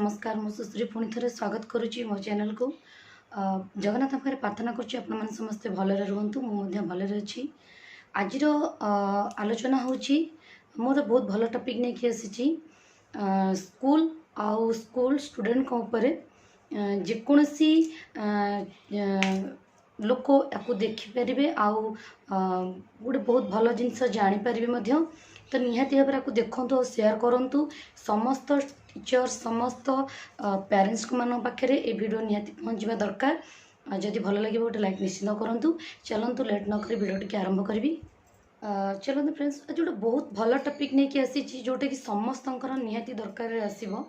नमस्कार मु सुश्री पुणी थे स्वागत करुच्ची मो चैनल को जगन्नाथ पाखे प्रार्थना करुच्ची आपण मैंने समस्ते भलरे रुहतु मुझे भलरे अच्छी आज आलोचना होची मोर बहुत भल टॉपिक नहीं कि आसी स्कूल आउ स्कूल स्टूडेंट ऊपर जेकोसी लोक या देखिपारे आउ गोटे बहुत भल जिनस जानीपारे तो निहाती भाव में देखु और सेयार करूँ समस्त टीचर समस्त पेरेंट्स को मान पाखे ये वीडियो निहाती पहुँचवा दरकार। जदि भल लगे गोटे लाइक निश्चित करूँ। चलतु लेट नक वीडियो टी आरंभ करी। चलते फ्रेंड्स आज गोटे बहुत भल टॉपिक नहीं कि आसी जोटा कि समस्त निहाती दरकार आसो।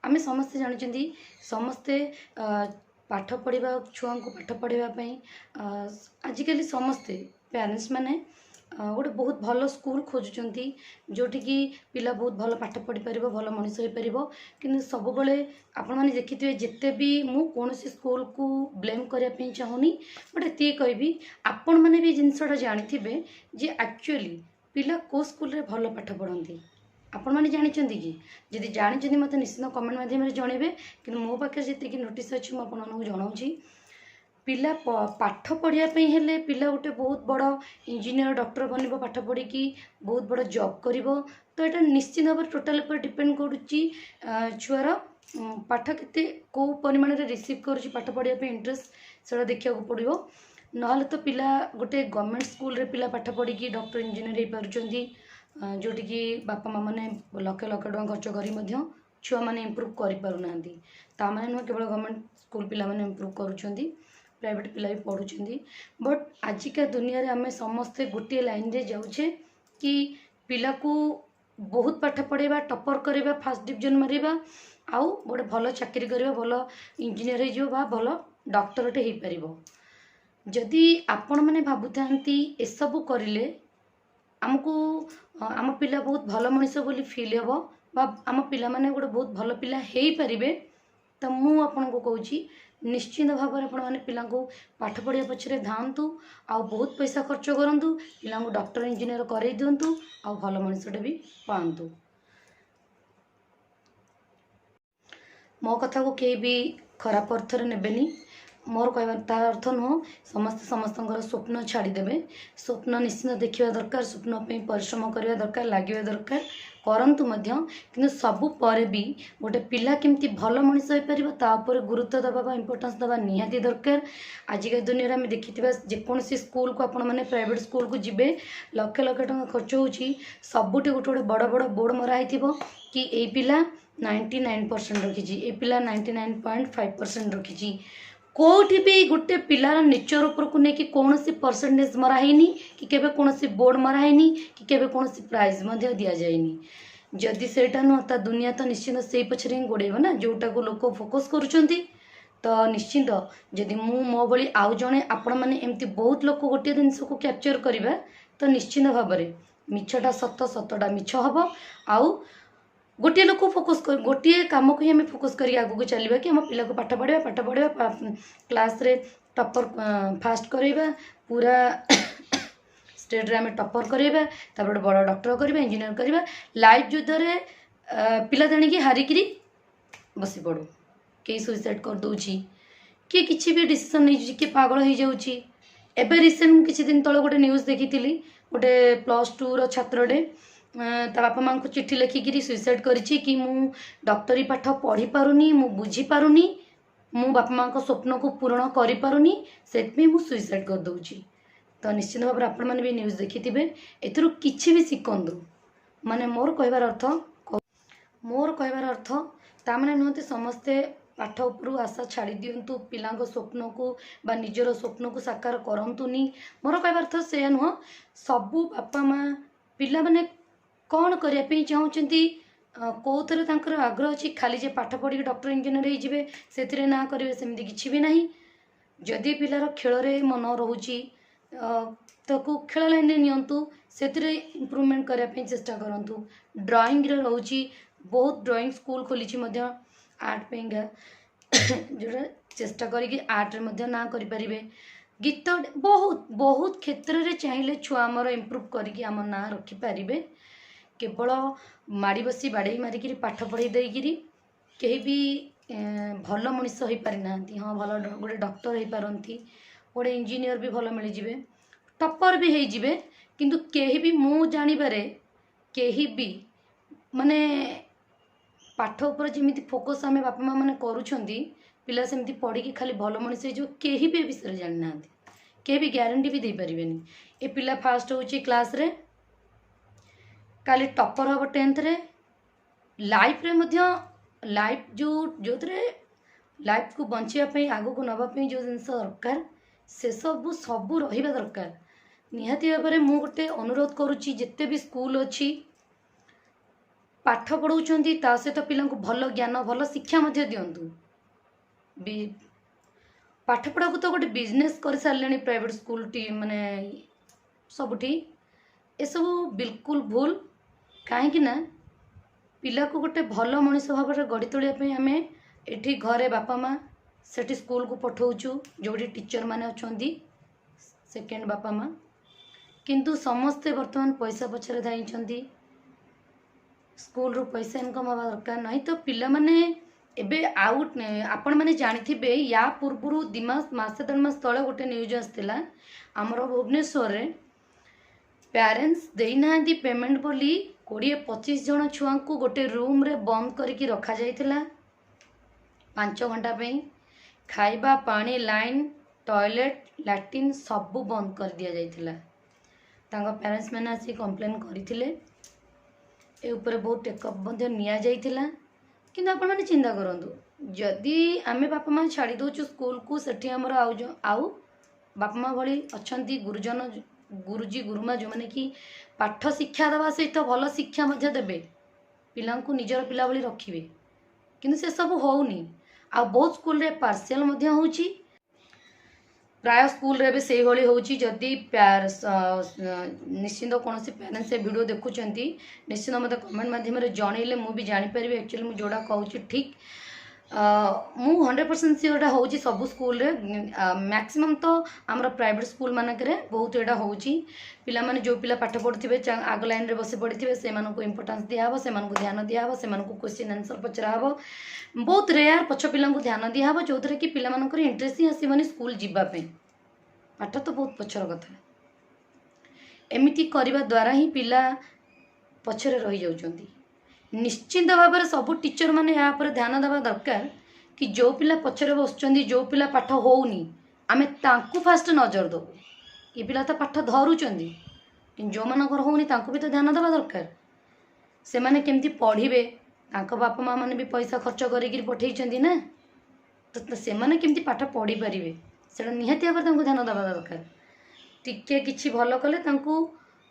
आम समस्ते जानते समस्ते पाठ पढ़ा छुआ को पाठ पढ़ाई आजिकल समस्ते पेरेंट्स माने गोटे बहुत भल स्कूल खोजुंट जोटि कि पिला बहुत भल पाठ पढ़ी पार भल मनीष हो पार कि सब बड़े आपण मैंने देखिए जिते भी मुझे स्कूल को ब्लेम करने चाहूनी बट ये कहि आपण मैंने भी जिनसा जानी जे एक्चुअली पिला को स्कूल रे भल पाठ पढ़ती आपण मैंने जानते कि जदि जानते मत निश्चित कमेंट माध्यम जनइबे कि मो पाखे जी नोटिस अच्छी मुझे जनाऊँगी पिला पाठ पढ़ाई हेले पिला गोटे बहुत बड़ इंजीनियर डॉक्टर बन पाठ पढ़ी बहुत बड़ जॉब कर तो यहाँ निश्चित भाव टोटाल पर डिपेंड करुच्ची छुआर पाठ के कौ परिमाण रिसीव कर पाठ पढ़ाई इंटरेस्ट से देखा पड़ो ना तो पिला गोटे गवर्नमेंट स्कूल रे पिला पाठ पढ़ी डॉक्टर इंजीनियर हो पार्टी जोटि कि बापा माँ मैंने लक्ष लक्ष टका खर्च कर छुआ मैंने इम्प्रूव कर माने नुह केवल गवर्नमेंट स्कूल पिला मैंने इम्प्रूव करुँच प्राइवेट पिला भी पढ़ुंट बट आजिका दुनिया रे आमे समस्ते गोटे लाइन रे जाऊे कि पिला को बहुत पाठ पढ़ेबा टॉपर करवा फास्ट डिवीजन मारिबा आउ गोटे भल चाकरी करवा भल इंजीनियर हो भल डॉक्टरटे हो पार जदि आपण मैंने भावुंती एसबू करें आमको आम पिला बहुत भल मनीष बोली फील हे आम पिला माने गोटे बहुत भल पिला हो पारे तो मु आपन को कहूँ निश्चित भाव में आपण मैंने पिला पाठ पढ़ा पछरे धांतु आ बहुत पैसा खर्च करूँ पिला डॉक्टर इंजीनियर कर दिंतु आ भल मनीषटे भी पातु मो कथा को कहीं भी खराब अर्थर नेबेनी मोर कह अर्थ नुह समस्त समस्त स्वप्न छाड़देवे स्वप्न निश्चित देखा दरकार स्वप्न परिश्रम करने दरकार लगे दरकार करंतु कि सबु पर भी गोटे पिला केमती भल मनीष हो पार गुरुत्व दबा इंपोर्टेंस दबा निहाती दरकार। आजिका दुनिया में देखी जेकोसी स्कूल को आपण मैंने प्राइवेट स्कूल को जीवे लक्ष लक्ष टका खर्च होची सबुठी गोटे गोटे बड़ बड़ बोर्ड मराई कि ए पिला 99% रखी ए पिला 99.5% रखी कोठी भी गोटे पिलार नेचर उपर को लेकिन कौन सी परसेंटेज मराहनी कि केबे कौन सी बोर्ड मराहनी कि केबे कौन सी प्राइज मध्य दि जाएनी जदि सेटा नुह ता दुनिया तो निश्चित से पछरे ही गोड़ेब ना जोटा को लोक फोकस करुँच तो निश्चित जदि मो भली आउ जड़े आपण मैंने एमती बहुत लोक गोटे जिनस को कैप्चर करवा तो निश्चित भाव में मिछटा सत सतटा मिछ हम आउ गोटे लोक फोकस कर गोटे कम को ही आम फोकस कर आगे चलवा कि आम पिला को पाठ पढ़ा क्लास रे टॉपर फास्ट करवा पूरा स्टेट रे आम टॉपर करवा तापर बड़ डॉक्टर करवा इंजीनियर करवा लाइफ युद्ध रे पिला जानिकी हारिकी बसी पड़ो कई सुइसाइड कर दौची किए किसी भी डिसीजन नहीं किए पागल हो जाऊँगी एवं रिसेंट किसी दिन तले गोटे न्यूज देखी गोटे +2 छात्रटे ता बापा माँ को चिट्ठी लिखिकी सुइसाइड करी कि मु डॉक्टरी पाठ पढ़ी पारुनी मु बुझी पारुनी मु बापा माँ को स्वप्न को पूरण करि पारुनी से मु सुइसाइड कर दौची तो निश्चित भाव में आपण मैंने भी न्यूज देखिथे एथुरु किछि भी शिखंतु माने मोर कहबार अर्थ ता माने नुहति समस्ते पाठ उपरू आशा छाड़ी दिंतु पिला स्वप्न को बा निजर स्वप्न को साकार करंतुनी मोर कहबार अर्थ से नुह सबू बापा माँ पिला माने कौन करने चाहती कौन तर आग्रह अच्छी खाली जे पाठ पढ़ी डॉक्टर इंजीनियर हो ना करेंगे सेमती किसी भी ना जदि पिलार खेल मन रोची तो खेल लाइन में नियंतु से इम्प्रूवमेंट करने चेष्टा करूँ ड्राइंग रोची बहुत ड्राइंग स्कूल खोली आर्ट पेगा जो चेष्टा करी आर्ट रे ना करें गीत बहुत बहुत क्षेत्र में चाहिए छुआ आमर इम्प्रूव करके आम ना रखिपारे केवल माड़ी बसी बाड़े मारिकी पाठ पढ़ाई देकिरी केही भी भल मनीष हो पारि ना हाँ भल गोटे डॉक्टर हो पारती गोटे इंजीनियर भी भल मिल जाए टपर भी हो जाए किंतु केही भी मु जानिबारे केही भी माने पाठ उपर जमी फोकस आम बापा माँ मैंने करुँच पिला सेमती पढ़ी खाली भल मनीष हो केही भी विषय जानी ना केही भी ग्यारंटी भी दे पारिबेनी ए पिला फास्ट होची क्लास रे काली टपर हम 10th रे लाइफ रे मध्य लाइफ जो लाइफ को बचाई आग को नापी जो जिन दरकार से सबू रहा दरकार निहाती भाव में मुझे गोटे अनुरोध करुच्ची जिते भी स्कूल अच्छी पाठ पढ़ाऊँच ता सहित पिला भल ज्ञान भल शिक्षा दिंतु पाठ पढ़ा को तो गोटे बिजनेस कर सारे प्राइवेट स्कूल टी माने सबुठी ए सब बिल्कुल भूल कहीं ना पिला को गोटे भल मनीष भाव में गढ़ी तोड़ापी आम एठी घरे बापा माँ सेठी स्कूल को पठाऊचु जोड़ी टीचर माने अछंती सेकेंड बापा माँ किंतु समस्ते वर्तमान पैसा पछरे धाइंचंती स्कूल रू पैसा इनकम हवा दरकार नहीं तो पिला माने एबे आउट आपण माने जानिथिबे या पूर्वरु 2 मास मासे 3 मास तळे गोटे न्यूज आस्तिला हमर भुवनेश्वर रे पेरेंट्स देना पेमेंट बोली 20-25 जन छुआ को गोटे रूम रे बंद करके रखा जाइथिला 5 घंटा पे खाइबा पानी लाइन टॉयलेट लैट्रिन सबू बंद कर दिया जाइथिला तांको पेरेंट्स मैंने आसी कंप्लेन करथिले ए ऊपर बहुत टेकअप मध्ये निया जाइथिला किंतु आपण माने चिंता करंतु जदि आमे बापा माँ छाड़ी दउछु स्कूल को सेठी हमर आउ बापा माँ भली अछंती गुरुजन गुरुजी गुरुमा जो माने कि पाठ शिक्षा देवा सहित भल शिक्षा मध्य देबे पिलांकु निजर पिला भली रखिबे किंतु से सब होउनी आ बहुत स्कूल रे पार्शियल मध्य होउची प्राय स्कूल रे भी से भली होउची जदि निश्चिंत कौन से पेरेंट्स से वीडियो देखुचंती निश्चिंत मते कमेंट माध्यम रे जणैले मु भी जानि परिबे एक्चुअली मु जोडा कहूची ठीक मु 100% श्योर होउची सब स्कूल रे मैक्सिमम तो आमर प्राइवेट स्कूल मानक रे बहुत एडा होउची पिला माने जो पिला पाठ पढ़ुथिबे आग लाइन रे बसी पढ़िथिबे से मानको को इंपोर्टेंस दिया हबो से मानको ध्यान दिया हबो से मानको क्वेश्चन आंसर पचरा हबो बहुत रेयर पछ पिला को ध्यान दिया हबो जोथरे कि पिला मानकर इंटरेस्ट ही आसीबनी स्कूल जिबा पे पाठ तो बहुत पछर कथा एमिति करबा द्वारा ही पिला पछरे रही जाउचंती निश्चिंत भाव में सब टीचर मैंने यहाँ पर ध्यान देवा दरकार कि जो पिला पछरे बसुँच जो पिला पाठ होनी आमे तांकु फास्ट नजर दो ये पिला तो पाठ धरुचंदी जो मानकर होनी तांकु भी तो ध्यान देवा दरकार से माने केमती पढ़िबे तांको बापा माँ माने भी पैसा खर्च करिक पठेइचंदी ना तो से माने केमती पाठ पढ़ी पारिबे सेटा निहाती भाव तांकु ध्यान देवा दरकार टिके किछि भलो कले तांकु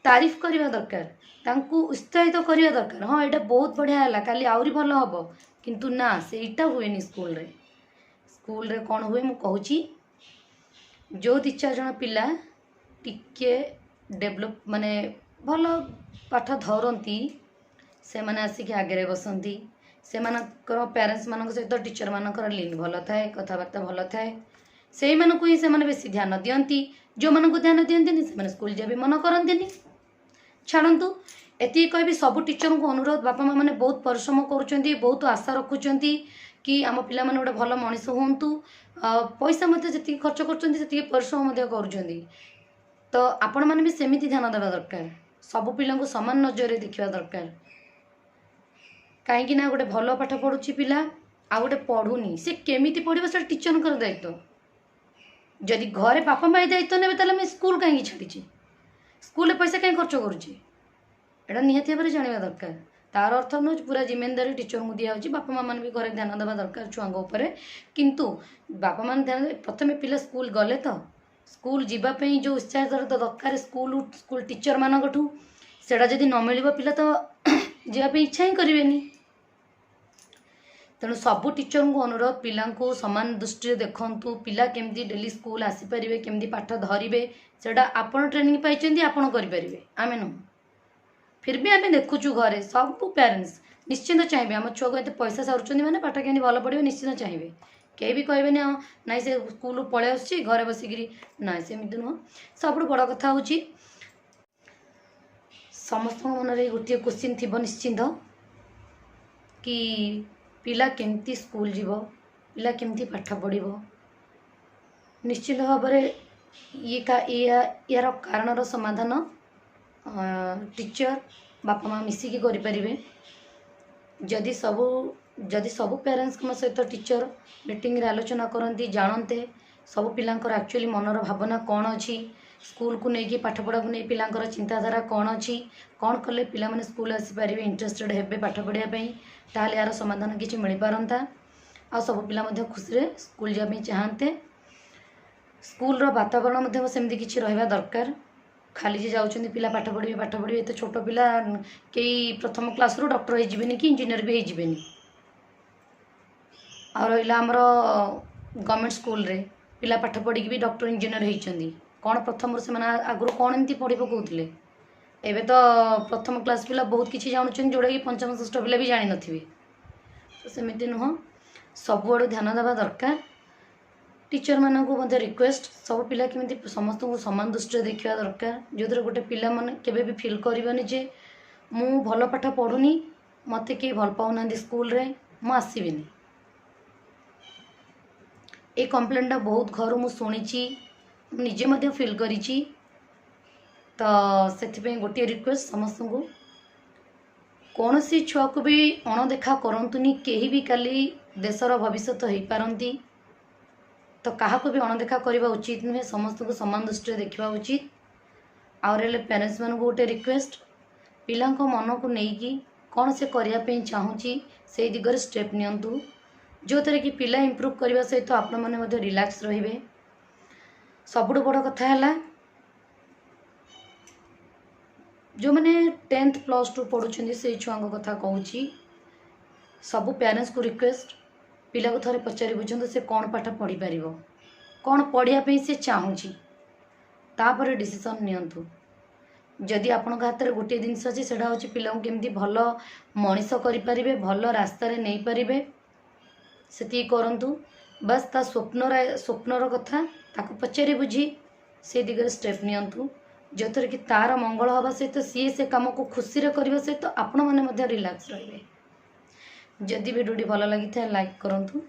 तारीफ करवा दरकार तांकू उत्साहित करवा दरकार हाँ यहाँ बहुत बढ़िया है काली आहरी भल हम किंतु ना सेटा हुए स्कूल रे कौन हुए मुझे कहूँ जो 2-4 जन पिला टिके डेभलप माने भल पाठ धरती से माने आसिक आगे बसंती से पेरेंट्स मान सहित टीचर मानकर लिंक भल थाए कथबार्ता भल थाए से मानक ही से बेसी ध्यान दियंती जो मानक ध्यान दियंती से स्कूल जाबे मन करंती छाड़ू एति कह सब टीचर को अनुरोध बापा माँ मैंने बहुत परिश्रम करुँच बहुत आशा रखुंट कि आम पिला माने गोटे भल मनीष हूँ पैसा जी खर्च कर परिश्रम कर तो आपण मैंने भी सेमती ध्यान देवा दरकार सब पिला को सामान नजर देखा दरकार कहीं गोटे भल पाठ पढ़ुची पिला आ गोटे पढ़ुनी से केमिति पढ़िबो से टीचर कर दायित्व जदि घरे बापा माँ दायित्व ने ताले स्कूल कहीं छाड़ी स्कूल पैसा कहीं खर्च करुचे एटा निहाती भाव में जाना दरकार तार अर्थ नुह पूरा जिम्मेदारी टीचर को दिया बापा माँ मैंने भी घर ध्यान देवा दरकार छुआ किंतु बापा मान ध्यान प्रथम पिला स्कूल गले तो स्कूल जीवाई जो उत्साह दरकार स्कूल टीचर मानू सेटा जदि न मिल पिला तो जावाई इच्छा ही करेनि तेणु सबू टीचर को अनुरोध पिला को सामान दृष्टि देखु पिला केमती डेली स्कूल आसीपारे केमती पाठ धरवे सेटा आपन ट्रेनिंग पाई आपन करें आमे नुह फिर भी आम देखुचु घरे सब पेरेंट्स निश्चिंत चाहिए आम छुआ को पैसा सारुँच मैंने पाठ केमती भल पढ़े निश्चिंत चाहिए कहीं भी कहे ना से स्कूल पलि आसुची घरे बसिकी ना सेमती नुह सब बड़ कथा हूँ समस्त मन में गोटे क्वेश्चन थी निश्चिंत कि पिला केमती स्कूल जीव, पिला केमती पाठ पढ़िबो। निश्चित भाव यार कारणर समाधान टीचर बापा माँ मिसिकी करें। जदि सबू पेरेंट्स सहित टीचर मीटिंग रे आलोचना करती जानते सब पिलांकर एक्चुअली मनर भावना कौन अच्छी, स्कूल को लेकिन पाठपढ़ा को नहीं पिलांकर चिंताधारा कौन अच्छी, कौन कले पिला माने स्कूल आसीपारे इंटरेस्टेड हेबे पाठ पढ़ाई, ताहले यार समाधान किसी मिल पारंता। आ सब पिला मध्य खुशी रे स्कूल जाबे चाहते। स्कूल रो वातावरण सेमती किसी रहिबा दरकार। खाली जे जाउछन्ती पिला पाठ पढ़िबे एते छोट पिला कई प्रथम क्लास रो डॉक्टर हो जिबेनी कि इंजीनियर भी हो जिबेनी। आ रहिला हमर गवर्नमेंट स्कूल रे पिला पाठ पढ़ी भी डॉक्टर इंजीनियर होइछन्ती। कौन प्रथम से माने आगु कौन एमती पढ़ी पकाउथिले, एबे तो प्रथम क्लास पिला बहुत किसी जानुछन जोड़ा कि पंचम षष्ठ पिला भी जानि नथिबे। तो सेमिति नुह, सब आड़ ध्यान देवा दरकार। टीचर मानक मध्य रिक्वेस्ट सब पिला केमिति समस्त को समान दृष्टि देखा दरकार, जो गोटे पिला माने केबे भी फील करबनी जे मु भल पाठ पढ़ुनी, मते के भल पाउना स्कूल रे, मु आसीबिनी। ए कंप्लेंटा बहुत घर मु शुणी निजे मध्य फील करिछि। तो से गोटे रिक्वेस्ट समस्त को कौन सी छुआ को भी अणदेखा करंतुनी, केही भी काली देशर भविष्य हो पारंती। तो क्या भी अणदेखा करवा उचित नुहे, समस्त को समान दृष्टि देखा उचित। आउे पेरेंट्स मान गोटे रिक्वेस्ट पिला मन को लेकिन कौन से करने चाहूँगी से दिगरे स्टेप नियंतु, जो थे कि पिला इम्प्रूव करने सहित आपण मैंने रिलैक्स रे। सबुठ बड़ कथा है जो मैंने 10th + 2 पढ़ुं से छुआ कथा कहूँ। सबू पेरेंट्स को रिक्वेस्ट पिला को थोड़े पचारि बुझे से कौन पाठ पढ़ी पार, कौन पढ़ाई से चाहूँगी, तापर डिसीजन नियंतु। जदि आपण हाथ में गोटे जिनस अच्छे से हूँ पिला केमती भल मनीष करें, भल रास्तार नहीं पारे, से करूँ। बस ता स्वप्नर कथा ताको पचारि बुझी से दिगरे स्टेप नियंतु, जो थे कि तार मंगल हवा सहित सी से कम को खुशी करने सहित आपण मैंने रिलैक्स रे। जदि वीडियो भल लगी था लाइक करूँ।